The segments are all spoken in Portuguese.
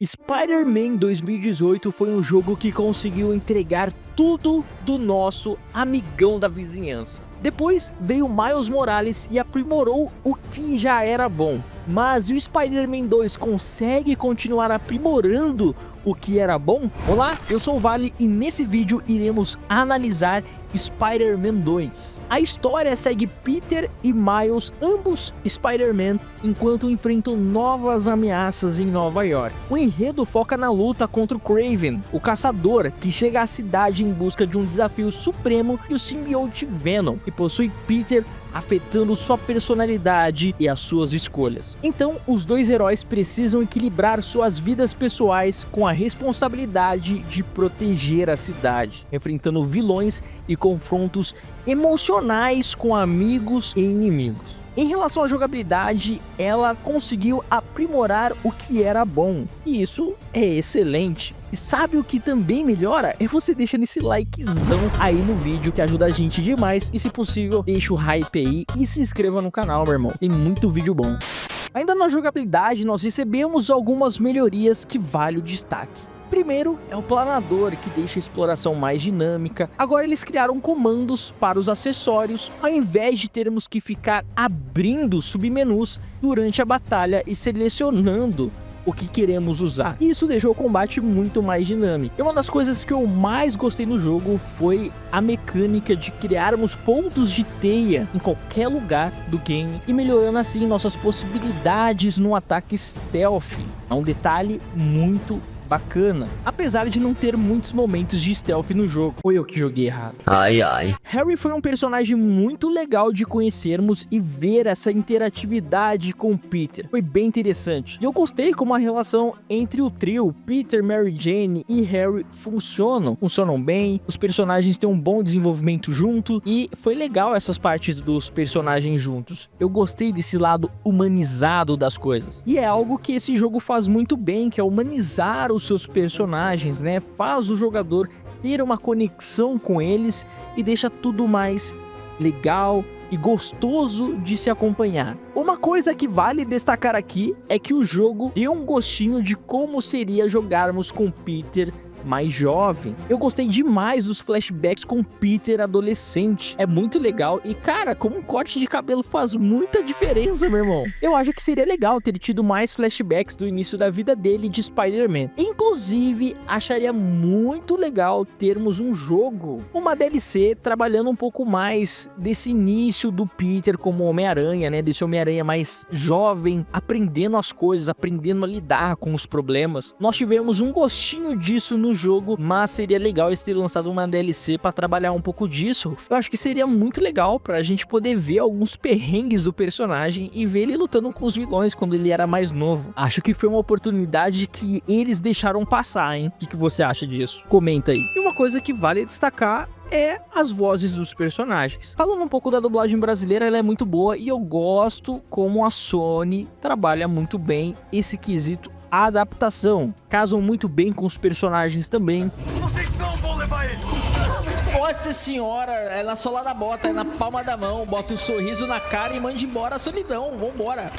Spider-Man 2018 foi um jogo que conseguiu entregar tudo do nosso amigão da vizinhança. Depois veio Miles Morales e aprimorou o que já era bom. Mas o Spider-Man 2 consegue continuar aprimorando o que era bom? Olá, eu sou o Vale e nesse vídeo iremos analisar Spider-Man 2. A história segue Peter e Miles, ambos Spider-Man, enquanto enfrentam novas ameaças em Nova York. O enredo foca na luta contra o Kraven, o caçador, que chega à cidade em busca de um desafio supremo, e o simbionte Venom, que possui Peter, afetando sua personalidade e as suas escolhas. Então, os dois heróis precisam equilibrar suas vidas pessoais com a responsabilidade de proteger a cidade, enfrentando vilões e confrontos emocionais com amigos e inimigos. Em relação à jogabilidade, ela conseguiu aprimorar o que era bom, e isso é excelente. E sabe o que também melhora? É você deixando esse likezão aí no vídeo, que ajuda a gente demais, e se possível, deixa o hype aí e se inscreva no canal, meu irmão. Tem muito vídeo bom. Ainda na jogabilidade, nós recebemos algumas melhorias que vale o destaque. Primeiro é o planador, que deixa a exploração mais dinâmica. Agora eles criaram comandos para os acessórios, ao invés de termos que ficar abrindo submenus durante a batalha e selecionando o que queremos usar. Isso deixou o combate muito mais dinâmico. E uma das coisas que eu mais gostei no jogo foi a mecânica de criarmos pontos de teia em qualquer lugar do game e melhorando assim nossas possibilidades no ataque stealth. É um detalhe muito bacana, apesar de não ter muitos momentos de stealth no jogo. Ou eu que joguei errado. Ai, ai. Harry foi um personagem muito legal de conhecermos e ver essa interatividade com Peter. Foi bem interessante. E eu gostei como a relação entre o trio, Peter, Mary Jane e Harry, funcionam bem. Os personagens têm um bom desenvolvimento junto e foi legal essas partes dos personagens juntos. Eu gostei desse lado humanizado das coisas. E é algo que esse jogo faz muito bem, que é humanizar os seus personagens, né? Faz o jogador ter uma conexão com eles e deixa tudo mais legal e gostoso de se acompanhar. Uma coisa que vale destacar aqui é que o jogo deu um gostinho de como seria jogarmos com Peter mais jovem. Eu gostei demais dos flashbacks com Peter adolescente. É muito legal e, cara, como um corte de cabelo faz muita diferença, meu irmão. Eu acho que seria legal ter tido mais flashbacks do início da vida dele de Spider-Man. Inclusive, acharia muito legal termos um jogo, uma DLC, trabalhando um pouco mais desse início do Peter como Homem-Aranha, né? Desse Homem-Aranha mais jovem, aprendendo as coisas, aprendendo a lidar com os problemas. Nós tivemos um gostinho disso no jogo, mas seria legal eles terem lançado uma DLC para trabalhar um pouco disso. Eu acho que seria muito legal pra gente poder ver alguns perrengues do personagem e ver ele lutando com os vilões quando ele era mais novo. Acho que foi uma oportunidade que eles deixaram passar, hein? O que você acha disso? Comenta aí. E uma coisa que vale destacar é as vozes dos personagens. Falando um pouco da dublagem brasileira, ela é muito boa e eu gosto como a Sony trabalha muito bem esse quesito adaptação. Casam muito bem com os personagens também. Vocês não vão levar ele! Nossa senhora, é na sola da bota, é na palma da mão, bota um sorriso na cara e manda embora a solidão, vambora.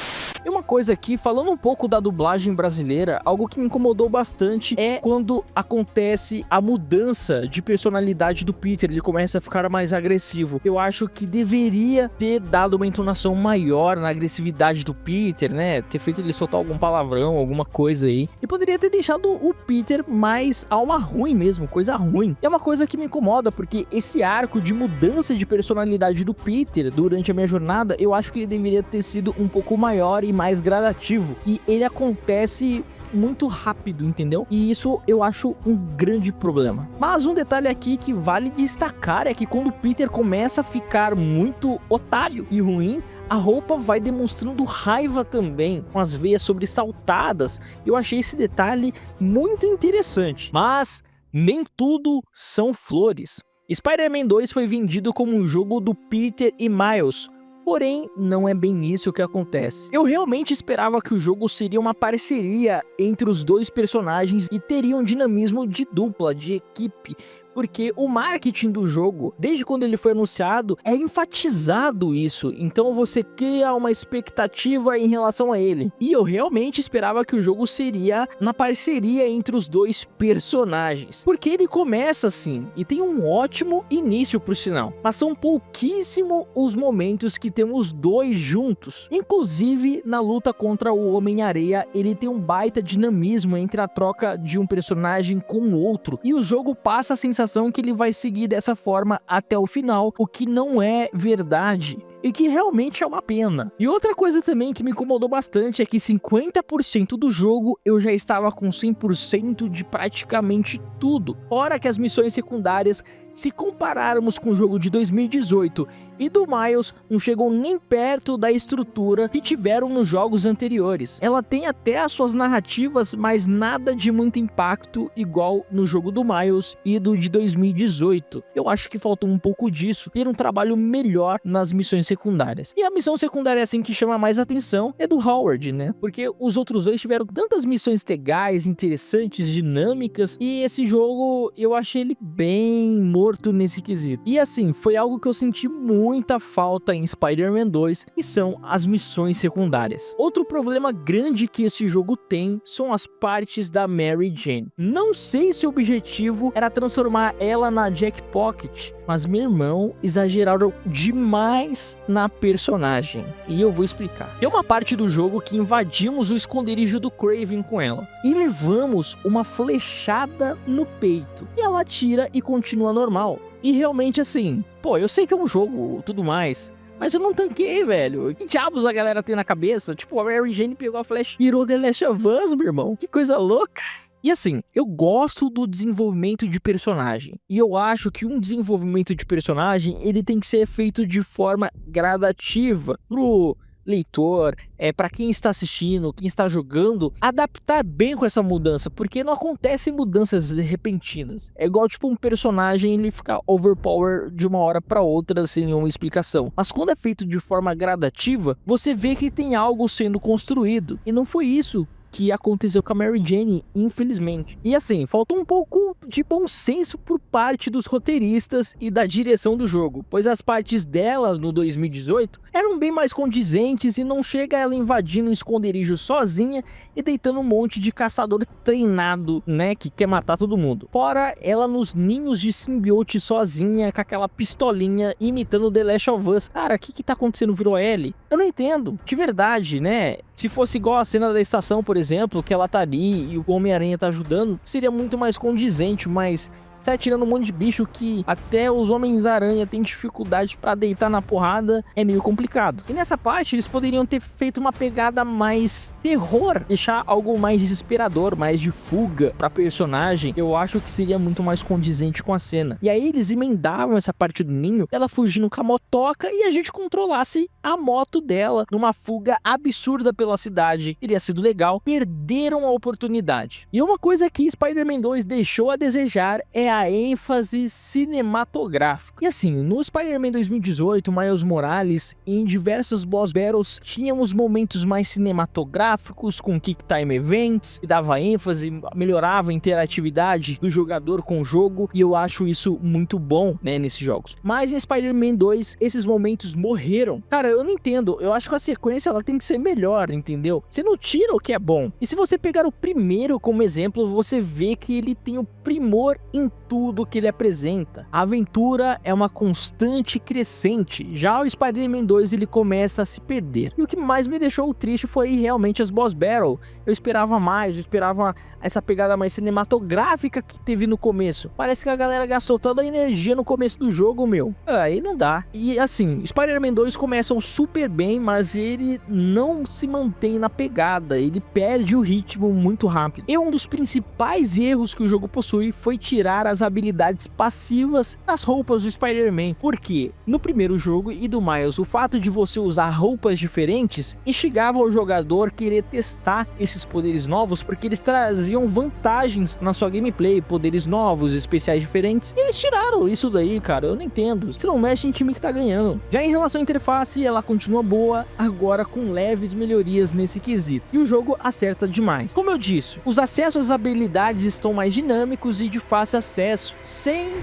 E uma coisa aqui, falando um pouco da dublagem brasileira, algo que me incomodou bastante é quando acontece a mudança de personalidade do Peter, ele começa a ficar mais agressivo. Eu acho que deveria ter dado uma entonação maior na agressividade do Peter, né? Ter feito ele soltar algum palavrão, alguma coisa aí. E poderia ter deixado o Peter mais alma ruim mesmo, coisa ruim. É uma coisa que me incomoda, porque esse arco de mudança de personalidade do Peter durante a minha jornada, eu acho que ele deveria ter sido um pouco maior e mais gradativo, e ele acontece muito rápido, entendeu? E isso eu acho um grande problema. Mas um detalhe aqui que vale destacar é que quando o Peter começa a ficar muito otário e ruim, a roupa vai demonstrando raiva também, com as veias sobressaltadas. Eu achei esse detalhe muito interessante, mas nem tudo são flores. Spider-Man 2 foi vendido como um jogo do Peter e Miles, porém não é bem isso que acontece. Eu realmente esperava que o jogo seria uma parceria entre os dois personagens e teria um dinamismo de dupla, de equipe, porque o marketing do jogo, desde quando ele foi anunciado, é enfatizado isso, então você cria uma expectativa em relação a ele. E eu realmente esperava que o jogo seria na parceria entre os dois personagens, porque ele começa assim, e tem um ótimo início por sinal, mas são pouquíssimos os momentos que temos dois juntos. Inclusive, na luta contra o Homem-Areia, ele tem um baita dinamismo entre a troca de um personagem com o outro, e o jogo passa a sensação que ele vai seguir dessa forma até o final, o que não é verdade. E que realmente é uma pena. E outra coisa também que me incomodou bastante é que 50% do jogo eu já estava com 100% de praticamente tudo. Fora que as missões secundárias, se compararmos com o jogo de 2018 e do Miles, não chegam nem perto da estrutura que tiveram nos jogos anteriores. Ela tem até as suas narrativas, mas nada de muito impacto igual no jogo do Miles e do de 2018. Eu acho que faltou um pouco disso, ter um trabalho melhor nas missões secundárias. E a missão secundária assim que chama mais atenção é do Howard, né? Porque os outros dois tiveram tantas missões legais, interessantes, dinâmicas, e esse jogo eu achei ele bem morto nesse quesito. E assim, foi algo que eu senti muita falta em Spider-Man 2, que são as missões secundárias. Outro problema grande que esse jogo tem são as partes da Mary Jane. Não sei se o objetivo era transformar ela na Jack Pocket, mas meu irmão, exageraram demais na personagem, e eu vou explicar. Tem uma parte do jogo que invadimos o esconderijo do Kraven com ela, e levamos uma flechada no peito, e ela atira e continua normal. E realmente assim, pô, eu sei que é um jogo, tudo mais, mas eu não tanquei, velho. Que diabos a galera tem na cabeça? Tipo, a Mary Jane pegou a flecha e virou The Last of Us, meu irmão. Que coisa louca. E assim, eu gosto do desenvolvimento de personagem, e eu acho que um desenvolvimento de personagem, ele tem que ser feito de forma gradativa pro leitor, para quem está assistindo, quem está jogando, adaptar bem com essa mudança, porque não acontecem mudanças repentinas. É igual tipo um personagem ele ficar overpower de uma hora para outra sem nenhuma explicação. Mas quando é feito de forma gradativa, você vê que tem algo sendo construído, e não foi isso que aconteceu com a Mary Jane, infelizmente. E assim, faltou um pouco de bom senso por parte dos roteiristas e da direção do jogo, pois as partes delas no 2018 eram bem mais condizentes, e não chega ela invadindo um esconderijo sozinha e deitando um monte de caçador treinado, né, que quer matar todo mundo. Fora ela nos ninhos de simbionte sozinha, com aquela pistolinha, imitando The Last of Us. Cara, o que tá acontecendo? Virou L? Eu não entendo, de verdade, né? Se fosse igual a cena da estação, por exemplo, que ela tá ali e o Homem-Aranha tá ajudando, seria muito mais condizente, mas sai tirando um monte de bicho que até os Homens-Aranha têm dificuldade pra deitar na porrada, é meio complicado. E nessa parte eles poderiam ter feito uma pegada mais terror, deixar algo mais desesperador, mais de fuga pra personagem. Eu acho que seria muito mais condizente com a cena. E aí eles emendavam essa parte do ninho, ela fugindo com a motoca, e a gente controlasse a moto dela numa fuga absurda pela cidade. Teria sido legal. Perderam a oportunidade. E uma coisa que Spider-Man 2 deixou a desejar é a ênfase cinematográfica. E assim, no Spider-Man 2018, Miles Morales, em diversos boss battles, tínhamos momentos mais cinematográficos, com Kick Time Events, que dava ênfase, melhorava a interatividade do jogador com o jogo, e eu acho isso muito bom, né, nesses jogos. Mas em Spider-Man 2, esses momentos morreram. Cara, eu não entendo, eu acho que a sequência ela tem que ser melhor, entendeu? Você não tira o que é bom. E se você pegar o primeiro como exemplo, você vê que ele tem o primor em tudo que ele apresenta. A aventura é uma constante crescente. Já o Spider-Man 2 ele começa a se perder. E o que mais me deixou triste foi realmente as boss battle. Eu esperava mais, eu esperava essa pegada mais cinematográfica que teve no começo. Parece que a galera gastou toda a energia no começo do jogo, meu. Aí não dá. E assim, Spider-Man 2 começam super bem, mas ele não se mantém na pegada. Ele perde o ritmo muito rápido. E um dos principais erros que o jogo possui foi tirar as habilidades passivas das roupas do Spider-Man, porque no primeiro jogo e do Miles, o fato de você usar roupas diferentes instigava o jogador a querer testar esses poderes novos, porque eles traziam vantagens na sua gameplay, poderes novos, especiais diferentes, e eles tiraram isso daí, cara. Eu não entendo, se não mexe em time que tá ganhando. Já em relação à interface, ela continua boa, agora com leves melhorias nesse quesito, e o jogo acerta demais. Como eu disse, os acessos às habilidades estão mais dinâmicos e de fácil acesso, progresso sem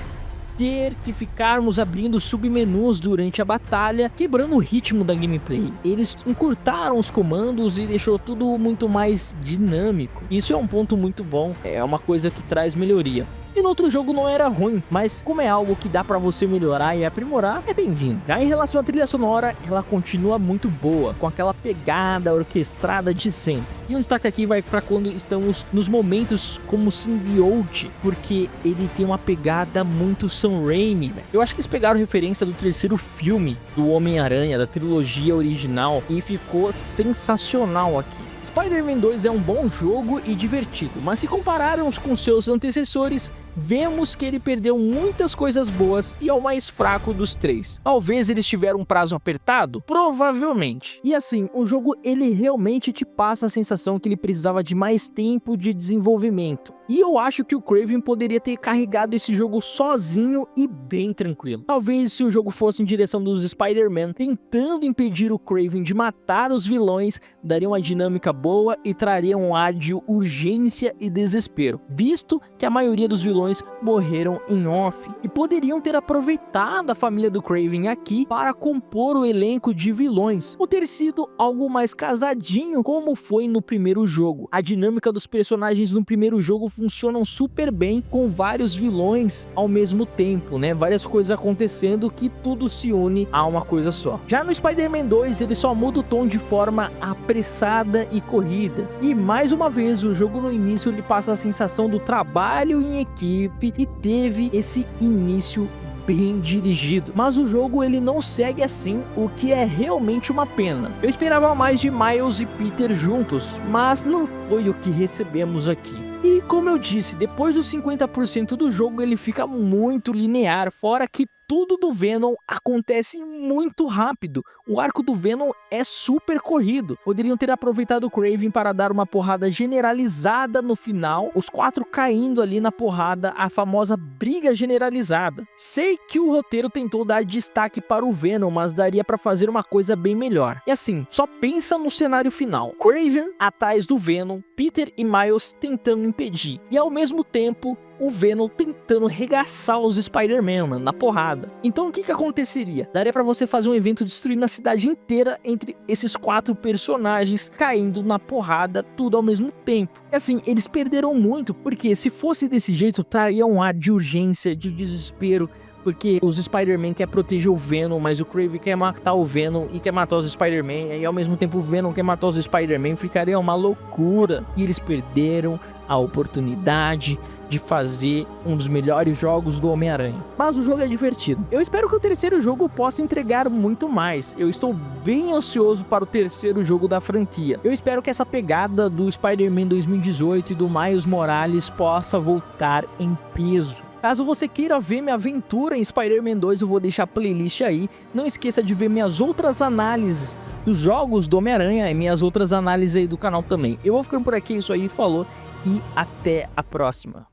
ter que ficarmos abrindo submenus durante a batalha, quebrando o ritmo da gameplay. Eles encurtaram os comandos e deixou tudo muito mais dinâmico. Isso é um ponto muito bom, é uma coisa que traz melhoria. E no outro jogo não era ruim, mas como é algo que dá pra você melhorar e aprimorar, é bem-vindo. Já em relação à trilha sonora, ela continua muito boa, com aquela pegada orquestrada de sempre. E um destaque aqui vai pra quando estamos nos momentos como Symbiote, porque ele tem uma pegada muito Sam Raimi, velho. Eu acho que eles pegaram referência do terceiro filme do Homem-Aranha, da trilogia original, e ficou sensacional aqui. Spider-Man 2 é um bom jogo e divertido, mas se compararmos com seus antecessores, vemos que ele perdeu muitas coisas boas e é o mais fraco dos três. Talvez eles tiveram um prazo apertado? Provavelmente. E assim, o jogo ele realmente te passa a sensação que ele precisava de mais tempo de desenvolvimento. E eu acho que o Kraven poderia ter carregado esse jogo sozinho e bem tranquilo. Talvez se o jogo fosse em direção dos Spider-Man, tentando impedir o Kraven de matar os vilões, daria uma dinâmica boa e traria um ar de urgência e desespero, visto que a maioria dos vilões morreram em off, e poderiam ter aproveitado a família do Kraven aqui para compor o elenco de vilões, ou ter sido algo mais casadinho como foi no primeiro jogo. A dinâmica dos personagens no primeiro jogo funcionam super bem com vários vilões ao mesmo tempo, né? Várias coisas acontecendo que tudo se une a uma coisa só. Já no Spider-Man 2 ele só muda o tom de forma apressada e corrida, e mais uma vez o jogo no início ele passa a sensação do trabalho em equipe e teve esse início bem dirigido, mas o jogo ele não segue assim, o que é realmente uma pena. Eu esperava mais de Miles e Peter juntos, mas não foi o que recebemos aqui. E como eu disse, depois dos 50% do jogo ele fica muito linear, fora que tudo do Venom acontece muito rápido. O arco do Venom é super corrido. Poderiam ter aproveitado o Kraven para dar uma porrada generalizada no final, os quatro caindo ali na porrada, a famosa briga generalizada. Sei que o roteiro tentou dar destaque para o Venom, mas daria para fazer uma coisa bem melhor. E assim, só pensa no cenário final. Kraven atrás do Venom, Peter e Miles tentando impedir. E ao mesmo tempo, o Venom tentando regaçar os Spider-Man, mano, na porrada. Então o que aconteceria? Daria pra você fazer um evento destruindo a cidade inteira entre esses quatro personagens, caindo na porrada, tudo ao mesmo tempo. E assim, eles perderam muito, porque se fosse desse jeito, traria um ar de urgência, de desespero, porque os Spider-Man quer proteger o Venom, mas o Kraven quer matar o Venom e quer matar os Spider-Man, e ao mesmo tempo o Venom quer matar os Spider-Man, ficaria uma loucura. E eles perderam a oportunidade de fazer um dos melhores jogos do Homem-Aranha. Mas o jogo é divertido. Eu espero que o terceiro jogo possa entregar muito mais. Eu estou bem ansioso para o terceiro jogo da franquia. Eu espero que essa pegada do Spider-Man 2018 e do Miles Morales possa voltar em peso. Caso você queira ver minha aventura em Spider-Man 2, eu vou deixar a playlist aí. Não esqueça de ver minhas outras análises dos jogos do Homem-Aranha e minhas outras análises aí do canal também. Eu vou ficando por aqui, isso aí, falou e até a próxima.